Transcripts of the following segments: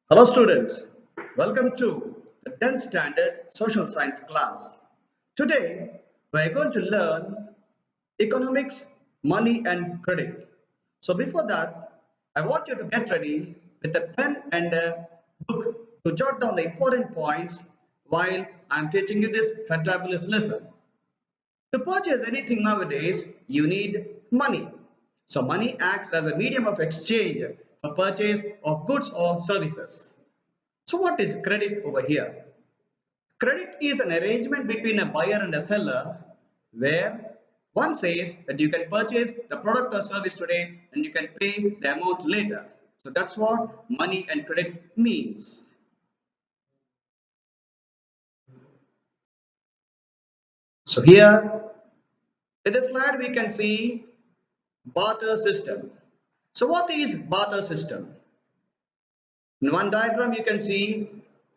Hello students, welcome to the 10th standard social science class. Today we are going to learn economics, money and credit. So before that, I want you to get ready with a pen and a book to jot down the important points while I am teaching you this fantabulous lesson. To purchase anything nowadays, you need money. So money acts as a medium of exchange for purchase of goods or services. So what is credit over here? Credit is an arrangement between a buyer and a seller where one says that you can purchase the product or service today and you can pay the amount later. So that's what money and credit means. So here in the slide we can see barter system. So what is barter system? In one diagram you can see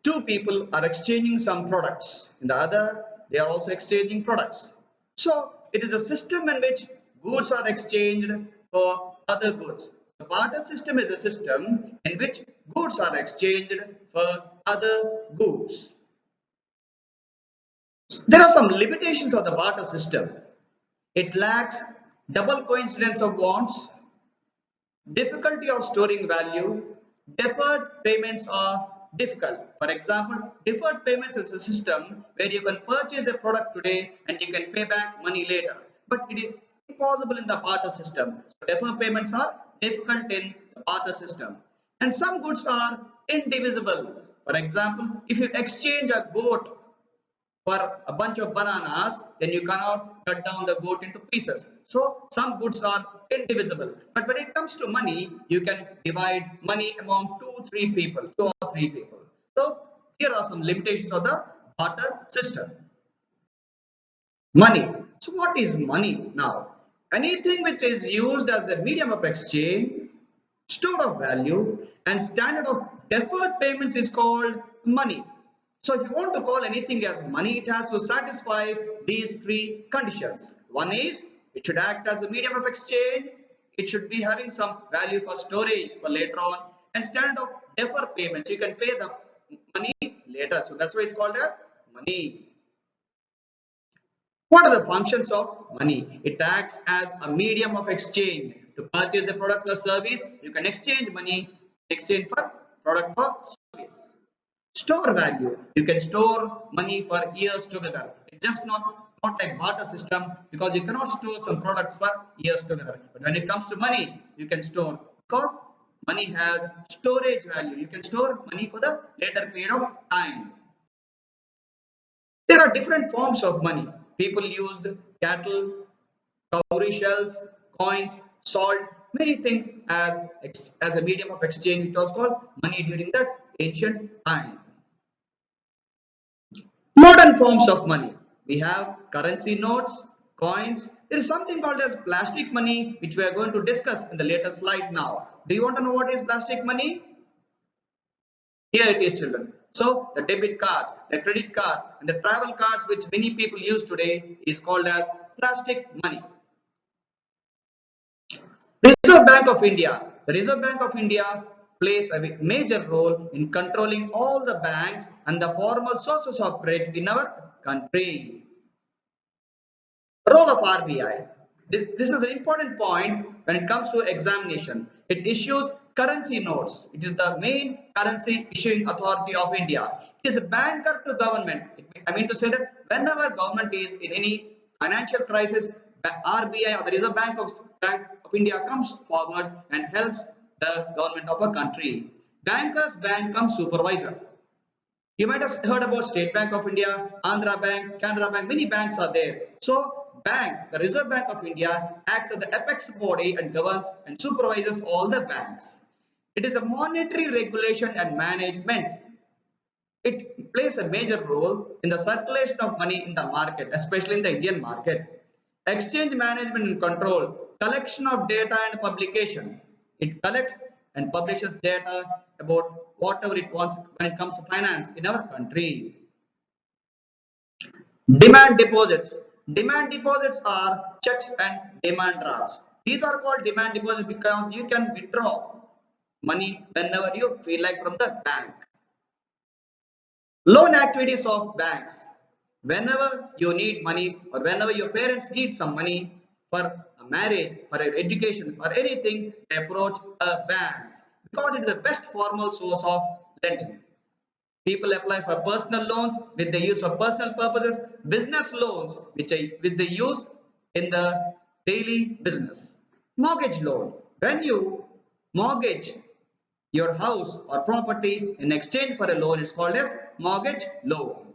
two people are exchanging some products. In the other they are also exchanging products. So it is a system in which goods are exchanged for other goods. The barter system is a system in which goods are exchanged for other goods. There are some limitations of the barter system. It lacks double coincidence of wants, difficulty of storing value, deferred payments are difficult. For example, deferred payments is a system where you can purchase a product today and you can pay back money later. But it is impossible in the barter system. So deferred payments are difficult in the barter system. And some goods are indivisible. For example, if you exchange a goat for a bunch of bananas, then you cannot cut down the goat into pieces. So some goods are indivisible. But when it comes to money, you can divide money among two or three people. So here are some limitations of the barter system. Money. So what is money now? Anything which is used as a medium of exchange, store of value, and standard of deferred payments is called money. So if you want to call anything as money, it has to satisfy these three conditions. One is it should act as a medium of exchange, it should be having some value for storage for later on, and standard of deferred payments. You can pay the money later. So that's why it's called as money. What are the functions of money? It acts as a medium of exchange. To purchase a product or service, you can exchange money, exchange for product or service. Store value. You can store money for years together. It's just not like barter system because you cannot store some products for years together. But when it comes to money, you can store because money has storage value. You can store money for the later period of time. There are different forms of money. People used cattle, cowrie shells, coins, salt, many things as a medium of exchange. It was called money during the ancient time. Modern forms of money. We have currency notes, coins. There is something called as plastic money, which we are going to discuss in the later slide now. Do you want to know what is plastic money? Here it is, children. So the debit cards, the credit cards, and the travel cards which many people use today is called as plastic money. Reserve Bank of India. The Reserve Bank of India plays a major role in controlling all the banks and the formal sources of credit in our country. Role of RBI. This is an important point when it comes to examination. It issues currency notes. It is the main currency issuing authority of India. It is a banker to government. I mean to say that whenever government is in any financial crisis, the RBI or the Reserve Bank of India comes forward and helps the government of a country. Bankers bank comes supervisor. You might have heard about State Bank of India, Andhra Bank, Canara Bank, many banks are there. So bank, the Reserve Bank of India acts as the apex body and governs and supervises all the banks. It is a monetary regulation and management. It plays a major role in the circulation of money in the market, especially in the Indian market. Exchange management and control, collection of data and publication. It collects and publishes data about whatever it wants when it comes to finance in our country. Demand deposits. Demand deposits are checks and demand drafts. These are called demand deposits because you can withdraw money whenever you feel like from the bank. Loan activities of banks. Whenever you need money or whenever your parents need some money for a marriage, for an education, for anything, they approach a bank because it is the best formal source of lending. People apply for personal loans which they use for personal purposes, business loans which they use in the daily business. Mortgage loan. When you mortgage your house or property in exchange for a loan, it's called as mortgage loan.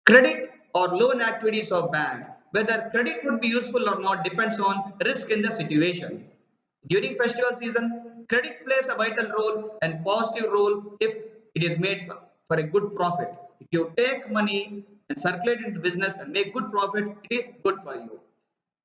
Credit or loan activities of bank. Whether credit would be useful or not depends on risk in the situation. During festival season, credit plays a vital role and positive role if it is made for a good profit. If you take money and circulate into business and make good profit, it is good for you.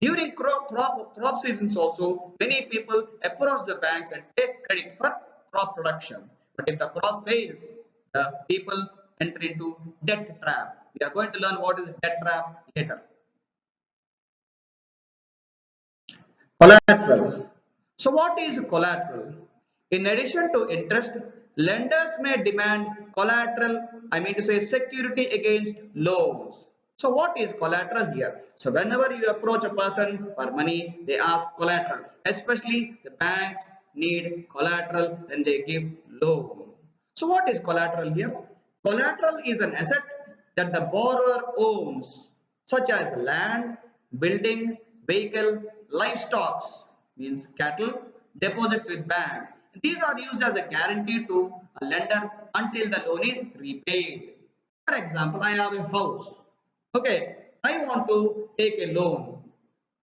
During crop seasons also, many people approach the banks and take credit for crop production. But if the crop fails, the people enter into debt trap. We are going to learn what is debt trap later. Collateral. So what is collateral? In addition to interest, lenders may demand collateral, I mean to say security against loans. So what is collateral here? So whenever you approach a person for money, they ask collateral. Especially the banks need collateral when they give loan. So what is collateral here? Collateral is an asset that the borrower owns, such as land, building, vehicle, livestock, means cattle, deposits with bank. These are used as a guarantee to a lender until the loan is repaid. For example, I have a house. Okay, I want to take a loan.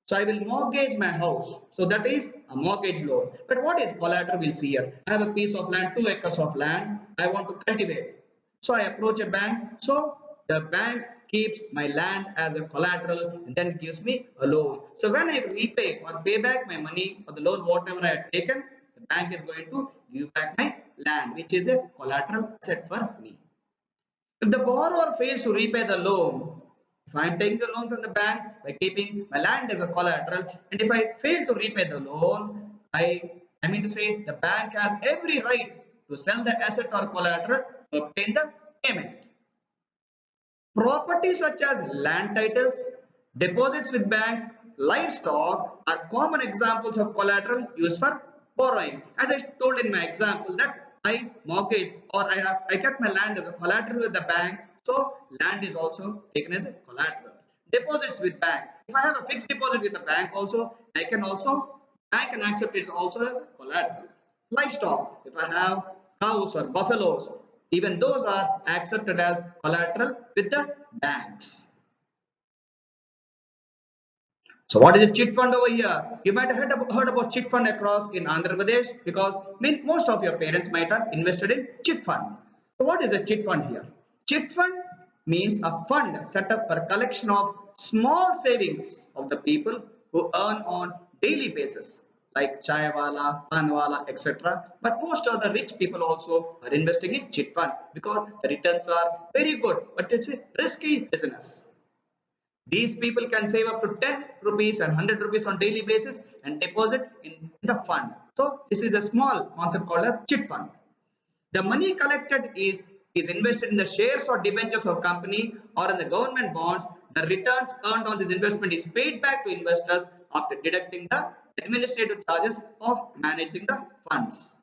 So I will mortgage my house. So that is a mortgage loan. But what is collateral? We'll see here. I have a piece of land, 2 acres of land. I want to cultivate. So I approach a bank. So the bank keeps my land as a collateral and then gives me a loan. So when I repay or pay back my money for the loan, whatever I have taken, the bank is going to give back my land, which is a collateral asset for me. If the borrower fails to repay the loan, if I am taking a loan from the bank by keeping my land as a collateral, and if I fail to repay the loan, I mean to say the bank has every right to sell the asset or collateral to obtain the payment. Properties such as land titles, deposits with banks, livestock are common examples of collateral used for borrowing. As I told in my example that I mortgage or I kept my land as a collateral with the bank, so land is also taken as a collateral. Deposits with bank. If I have a fixed deposit with the bank also, I can accept it also as a collateral. Livestock. If I have cows or buffaloes, even those are accepted as collateral with the banks. So what is a chit fund over here? You might have heard about chit fund across in Andhra Pradesh because most of your parents might have invested in chit fund. So what is a chit fund here? Chit fund means a fund set up for collection of small savings of the people who earn on daily basis like chai wala, pan wala, etc. But most of the rich people also are investing in chit fund because the returns are very good, but it's a risky business. These people can save up to 10 rupees and 100 rupees on daily basis and deposit in the fund. So this is a small concept called as chit fund. The money collected is invested in the shares or debentures of company or in the government bonds. The returns earned on this investment is paid back to investors after deducting the administrative charges of managing the funds.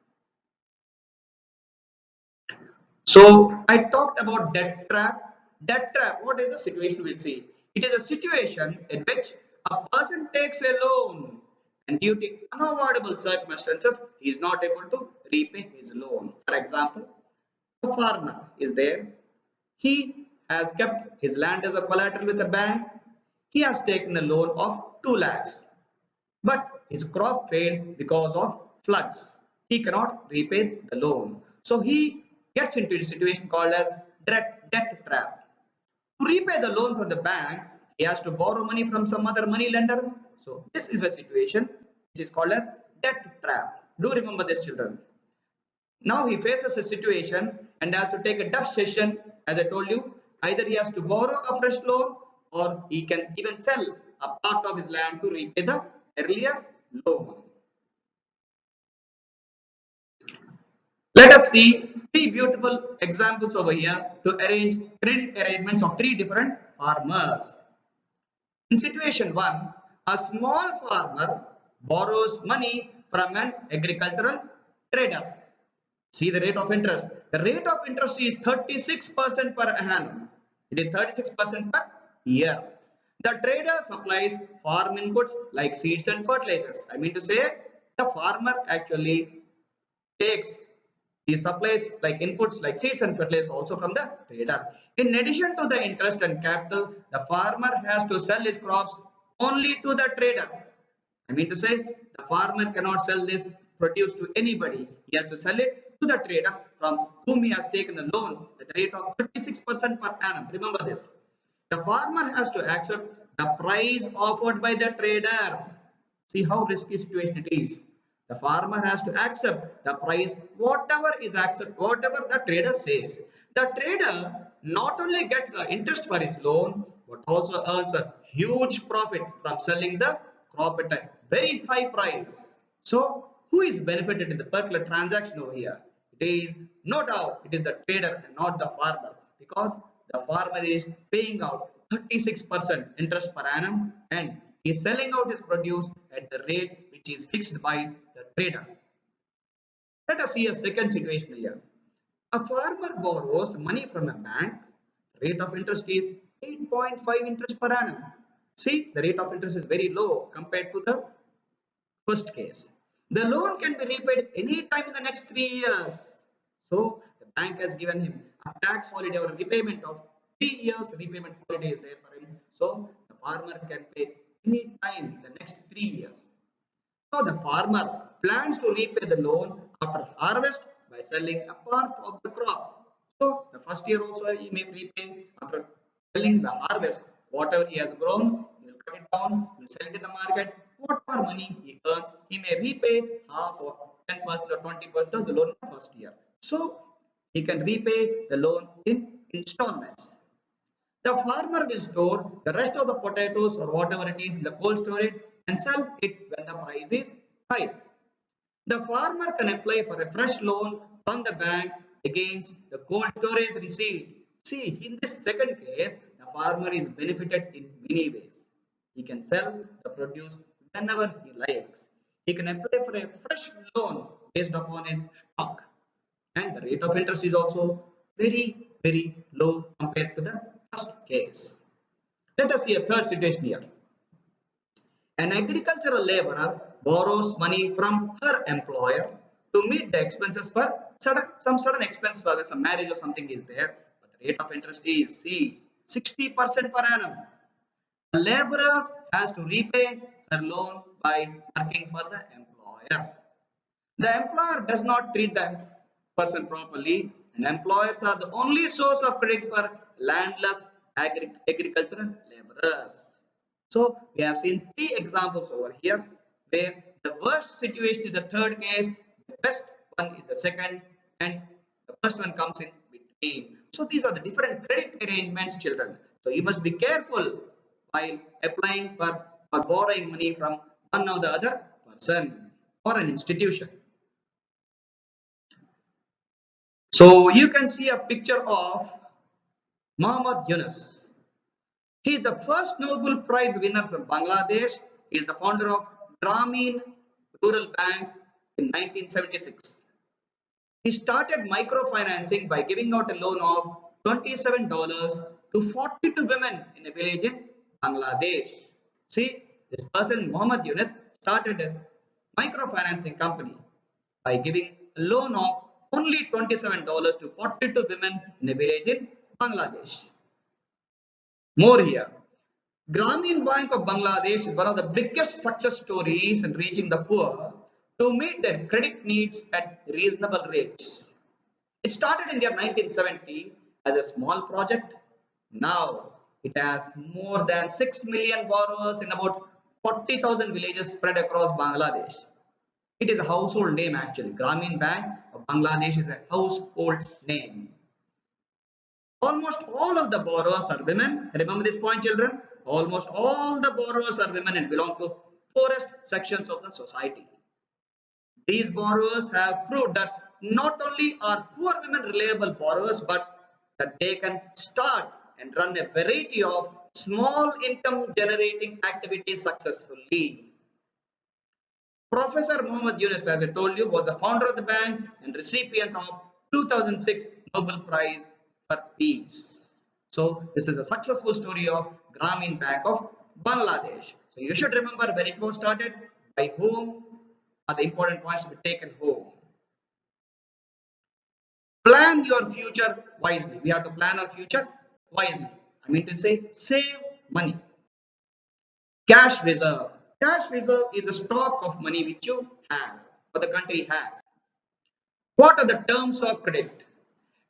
So I talked about debt trap. Debt trap, what is the situation we'll see? It is a situation in which a person takes a loan and due to unavoidable circumstances, he is not able to repay his loan. For example, a farmer is there. He has kept his land as a collateral with a bank. He has taken a loan of 2 lakhs. But his crop failed because of floods. He cannot repay the loan. So he gets into a situation called as debt trap. To repay the loan from the bank, he has to borrow money from some other money lender. So this is a situation which is called as debt trap. Do remember this, children. Now he faces a situation and has to take a tough decision. As I told you, either he has to borrow a fresh loan or he can even sell a part of his land to repay the earlier loan. Let us see three beautiful examples over here to arrange credit arrangements of three different farmers. In situation 1, a small farmer borrows money from an agricultural trader. See the rate of interest. The rate of interest is 36% per annum. It is 36% per year. The trader supplies farm inputs like seeds and fertilizers. I mean to say, the farmer actually takes the supplies like inputs like seeds and fertilizers also from the trader. In addition to the interest and capital, the farmer has to sell his crops only to the trader. I mean to say, the farmer cannot sell this produce to anybody. He has to sell it to the trader from whom he has taken a loan at the rate of 36% per annum. Remember this. The farmer has to accept the price offered by the trader. See how risky situation it is. The farmer has to accept the price, whatever the trader says. The trader not only gets the interest for his loan, but also earns a huge profit from selling the crop at a very high price. So, who is benefited in the particular transaction over here? It is no doubt it is the trader and not the farmer, because the farmer is paying out 36% interest per annum and he is selling out his produce at the rate which is fixed by the trader. Let us see a second situation here. A farmer borrows money from a bank. Rate of interest is 8.5 interest per annum. See, the rate of interest is very low compared to the first case. The loan can be repaid any time in the next 3 years. So, the bank has given him a tax holiday or a repayment of 3 years repayment holiday is there for him. So, the farmer can pay any time in the next 3 years. So, the farmer plans to repay the loan after harvest by selling a part of the crop. So, the first year also he may repay after selling the harvest. Whatever he has grown, he will cut it down, he will sell it in the market. Whatever money he earns, he may repay half or 10% or 20% of the loan in the first year. So, he can repay the loan in installments. The farmer will store the rest of the potatoes or whatever it is in the cold storage and sell it when the price is high. The farmer can apply for a fresh loan from the bank against the cold storage receipt. See, in this second case, the farmer is benefited in many ways. He can sell the produce whenever he likes. He can apply for a fresh loan based upon his stock. And the rate of interest is also very low compared to the first case. Let us see a third situation here. An agricultural laborer borrows money from her employer to meet the expenses for some sudden expenses, or some marriage or something is there, but the rate of interest is 60% per annum. The laborer has to repay her loan by working for the employer. The employer does not treat the person properly, and employers are the only source of credit for landless agricultural laborers. So we have seen three examples over here where the worst situation is the third case, the best one is the second, and the first one comes in between. So these are the different credit arrangements, children. So you must be careful while applying for or borrowing money from one or the other person or an institution. So you can see a picture of Muhammad Yunus. He is the first Nobel Prize winner from Bangladesh. He is the founder of Grameen Rural Bank in 1976. He started microfinancing by giving out a loan of $27 to 42 women in a village in Bangladesh. See, this person, Muhammad Yunus, started a microfinancing company by giving a loan of only $27 to 42 women in a village in Bangladesh. More here. Grameen Bank of Bangladesh is one of the biggest success stories in reaching the poor to meet their credit needs at reasonable rates. It started in the year 1970 as a small project. Now it has more than 6 million borrowers in about 40,000 villages spread across Bangladesh. It is a household name actually. Grameen Bank of Bangladesh is a household name. Almost all of the borrowers are women. Remember this point, children? Almost all the borrowers are women and belong to poorest sections of the society. These borrowers have proved that not only are poor women reliable borrowers, but that they can start and run a variety of small income generating activities successfully. Professor Muhammad Yunus, as I told you, was the founder of the bank and recipient of 2006 Nobel Prize for Peace. So this is a successful story of Grameen Bank of Bangladesh. So you should remember when it was started, by whom, are the important points to be taken home. Plan your future wisely. We have to plan our future wisely. I mean to say, save money. Cash reserve. Cash reserve is a stock of money which you have or the country has. What are the terms of credit?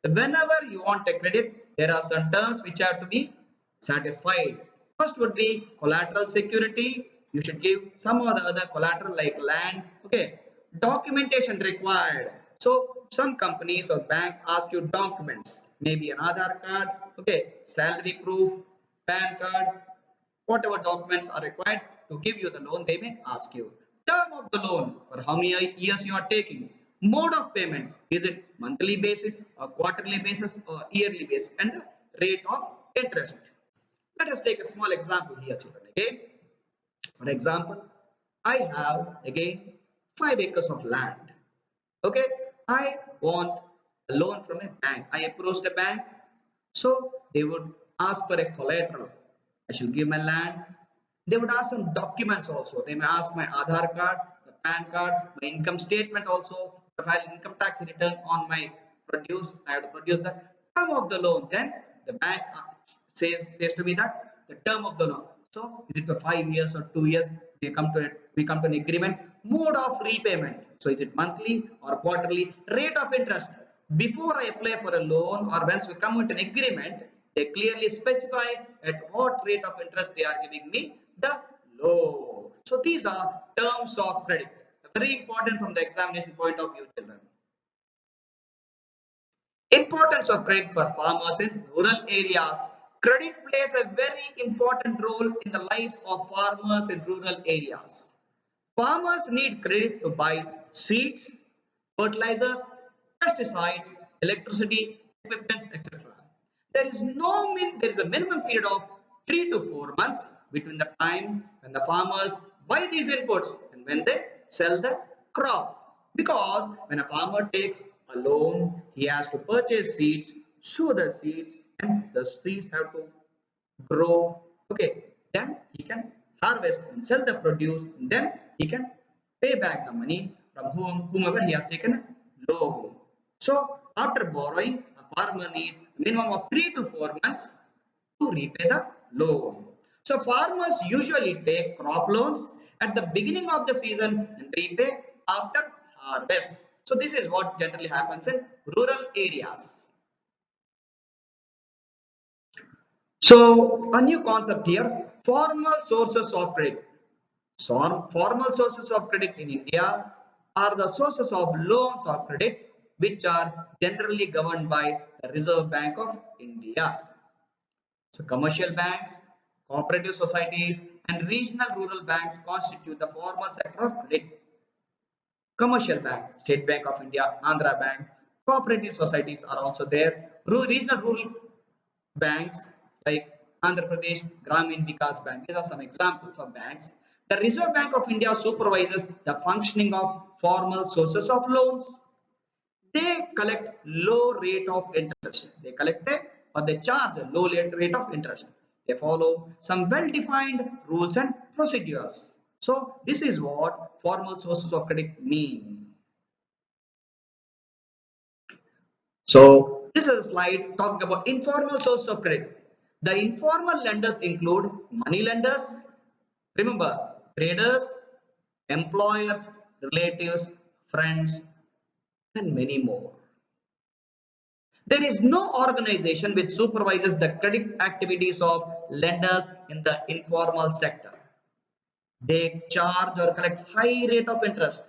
Whenever you want a credit, there are some terms which have to be satisfied. First would be collateral security. You should give some or the other collateral like land. Okay. Documentation required. So some companies or banks ask you documents, maybe an Aadhaar card, okay, salary proof, PAN card, whatever documents are required to give you the loan, they may ask you. Term of the loan, for how many years you are taking. Mode of payment, is it monthly basis or quarterly basis or yearly basis, and the rate of interest. Let us take a small example here, children. Again, for example, I have again 5 acres of land. Okay, I want a loan from a bank. I approached a bank, so they would ask for a collateral. I should give my land. They would ask some documents also. They may ask my Aadhaar card, the PAN card, my income statement also. If I file income tax return on my produce, I have to produce the term of the loan. Then the bank says to me that the term of the loan. So is it for 5 years or 2 years? We come to an agreement. Mode of repayment. So is it monthly or quarterly? Rate of interest. Before I apply for a loan or once we come into an agreement, they clearly specify at what rate of interest they are giving me the loan. So these are terms of credit. Very important from the examination point of view, children. Importance of credit for farmers in rural areas. Credit plays a very important role in the lives of farmers in rural areas. Farmers need credit to buy seeds, fertilizers, pesticides, electricity, equipment, etc. There is a minimum period of 3 to 4 months between the time when the farmers buy these inputs and when they sell the crop. Because when a farmer takes a loan, he has to purchase seeds, sow the seeds, and the seeds have to grow. Okay, then he can harvest and sell the produce, and then he can pay back the money from whomever he has taken a loan. So after borrowing, a farmer needs a minimum of 3 to 4 months to repay the loan. So farmers usually take crop loans at the beginning of the season and repay after harvest. So this is what generally happens in rural areas. So a new concept here, formal sources of credit. So formal sources of credit in India are the sources of loans of credit which are generally governed by the Reserve Bank of India. So commercial banks, cooperative societies and regional rural banks constitute the formal sector of credit. Commercial bank, State Bank of India, Andhra Bank, cooperative societies are also there. Regional rural banks like Andhra Pradesh Grameen Vikas Bank. These are some examples of banks. The Reserve Bank of India supervises the functioning of formal sources of loans. They collect low rate of interest. They collect or they charge a low rate of interest. They follow some well-defined rules and procedures. So this is what formal sources of credit mean. So this is a slide talking about informal sources of credit. The informal lenders include money lenders, remember, traders, employers, relatives, friends, and many more. There is no organization which supervises the credit activities of lenders in the informal sector. They charge or collect high rate of interest.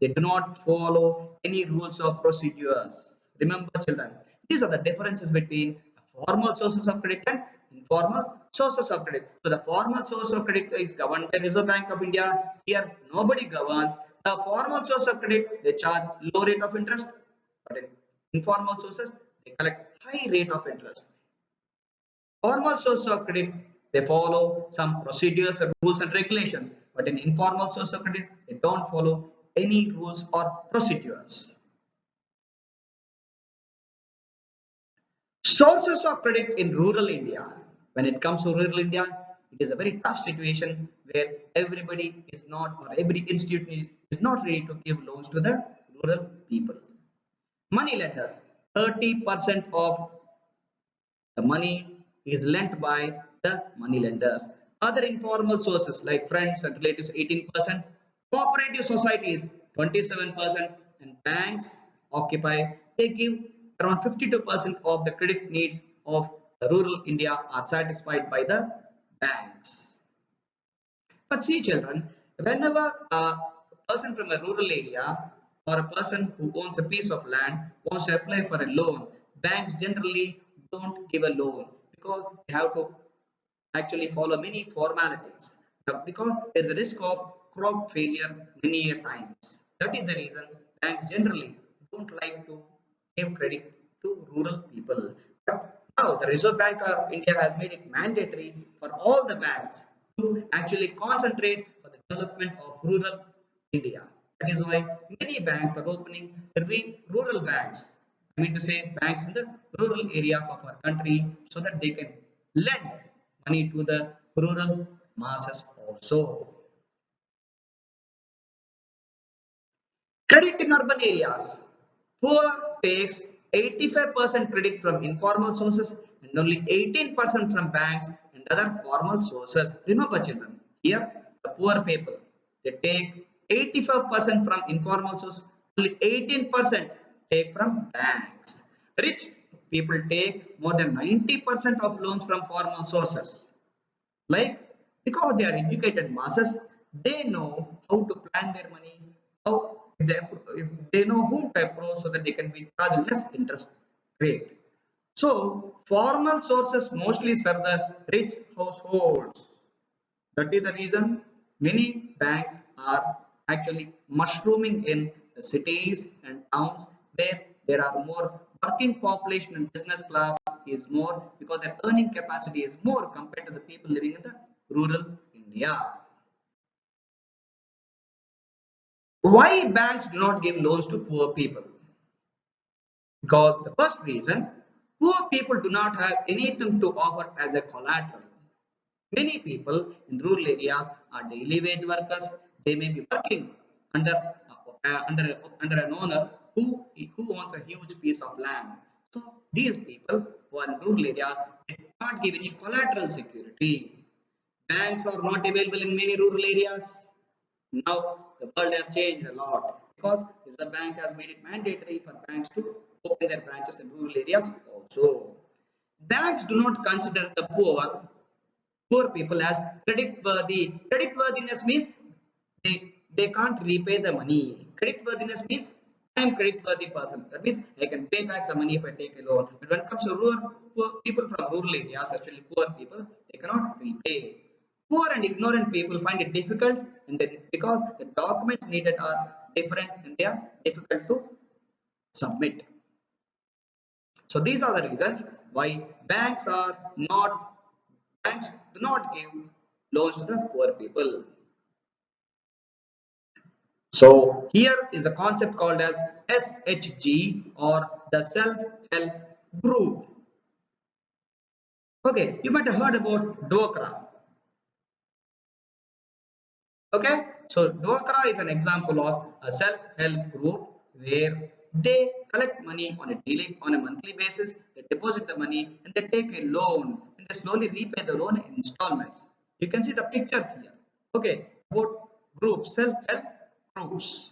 They do not follow any rules or procedures. Remember, children, these are the differences between formal sources of credit and informal sources of credit. So the formal source of credit is governed by Reserve Bank of India. Here nobody governs. The formal source of credit, they charge low rate of interest. But in informal sources, they collect high rate of interest. Formal source of credit, they follow some procedures, rules and regulations. But in informal source of credit, they don't follow any rules or procedures. Sources of credit in rural India. When it comes to rural India, it is a very tough situation where everybody is not, or every institution is not ready to give loans to the rural people. Money lenders, 30% of the money is lent by the money lenders. Other informal sources like friends and relatives, 18%, cooperative societies, 27%, and banks occupy, they give around 52% of the credit needs of the rural India are satisfied by the banks. But see children, whenever a person from a rural area or a person who owns a piece of land wants to apply for a loan, banks generally don't give a loan because they have to actually follow many formalities. Because there is a risk of crop failure many a times. That is the reason banks generally don't like to give credit to rural people. But now the Reserve Bank of India has made it mandatory for all the banks to actually concentrate for the development of rural India. That is why many banks are opening rural banks. I mean to say banks in the rural areas of our country so that they can lend money to the rural masses also. Credit in urban areas. Poor takes 85% credit from informal sources and only 18% from banks and other formal sources. Remember children, here the poor people, they take 85% from informal sources, only 18% take from banks. Rich people take more than 90% of loans from formal sources. Like, because they are educated masses, they know how to plan their money, how if they know whom to approach so that they can be charged less interest rate. So formal sources mostly serve the rich households. That is the reason many banks are actually mushrooming in the cities and towns where there are more working population and business class is more because their earning capacity is more compared to the people living in the rural India. Why banks do not give loans to poor people? Because the first reason, poor people do not have anything to offer as a collateral. Many people in rural areas are daily wage workers. They may be working under under an owner who owns a huge piece of land. So these people who are in rural area, they can't give any collateral security. Banks are not available in many rural areas. Now the world has changed a lot because Reserve Bank has made it mandatory for banks to open their branches in rural areas also. Banks do not consider the poor people as credit worthy. Credit worthiness means they can't repay the money. Credit worthiness means I am credit worthy person. That means I can pay back the money if I take a loan. But when it comes to poor people from rural areas, especially poor people, they cannot repay. Poor and ignorant people find it difficult, and then because the documents needed are different and they are difficult to submit. So these are the reasons why banks do not give loans to the poor people. So here is a concept called as SHG or the self-help group. Okay, you might have heard about Dwakra. Okay, so Dwakra is an example of a self-help group where they collect money on a monthly basis, they deposit the money and they take a loan and they slowly repay the loan in installments. You can see the pictures here. Okay, about groups, self-help groups.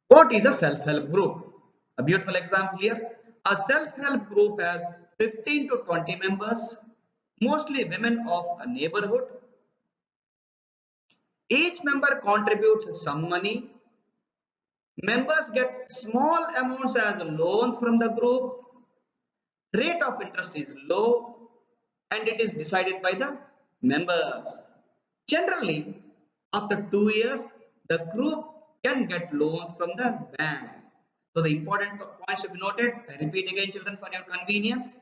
What is a self-help group? A beautiful example here. A self-help group has 15 to 20 members, mostly women of a neighborhood. Each member contributes some money. Members get small amounts as loans from the group. Rate of interest is low and it is decided by the members. Generally, after 2 years, the group can get loans from the bank. So the important points to be noted, I repeat again children for your convenience.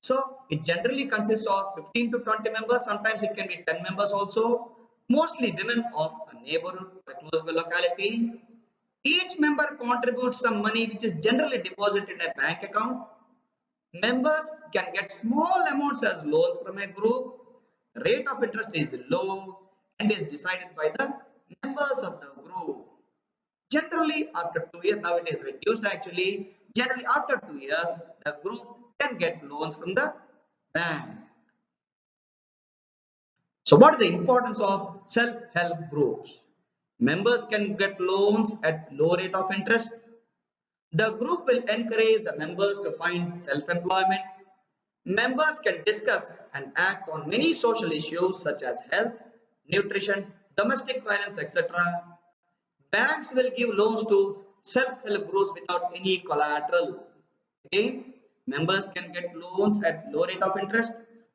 So it generally consists of 15 to 20 members, sometimes it can be 10 members also, mostly women of a neighborhood or a close by locality. Each member contributes some money which is generally deposited in a bank account. Members can get small amounts as loans from a group. The rate of interest is low and is decided by the members of the group. Generally, after 2 years, now it is reduced actually. Generally, after 2 years, the group can get loans from the bank. So, what is the importance of self-help groups? Members can get loans at low rate of interest. The group will encourage the members to find self-employment. Members can discuss and act on many social issues such as health, nutrition, domestic violence, etc. Banks will give loans to self-help groups without any collateral. Again, members can get loans at low rate of interest.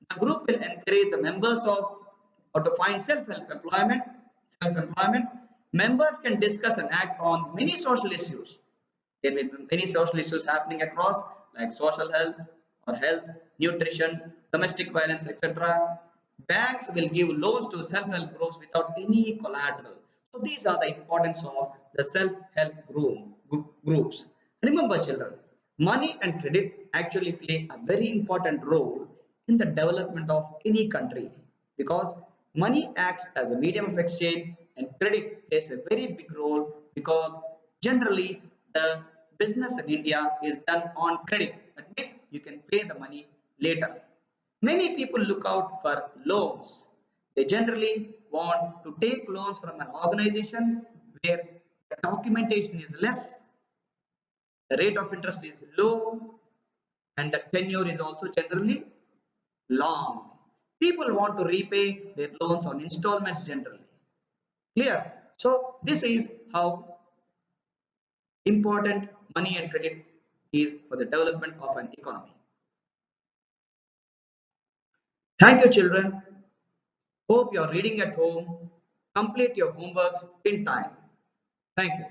The group will encourage the members of or to find self-help employment. Self-employment. Members can discuss and act on many social issues. There may be many social issues happening across like social health or health, nutrition, domestic violence, etc. Banks will give loans to self-help groups without any collateral. So these are the importance of the self-help groups. Remember children, money and credit actually play a very important role in the development of any country because money acts as a medium of exchange and credit plays a very big role because generally the business in India is done on credit. That means you can pay the money later. Many people look out for loans. They generally want to take loans from an organization where the documentation is less, the rate of interest is low, and the tenure is also generally long. People want to repay their loans on installments generally. Clear? So this is how important money and credit is for the development of an economy. Thank you children. Hope you are reading at home. Complete your homeworks in time. Thank you.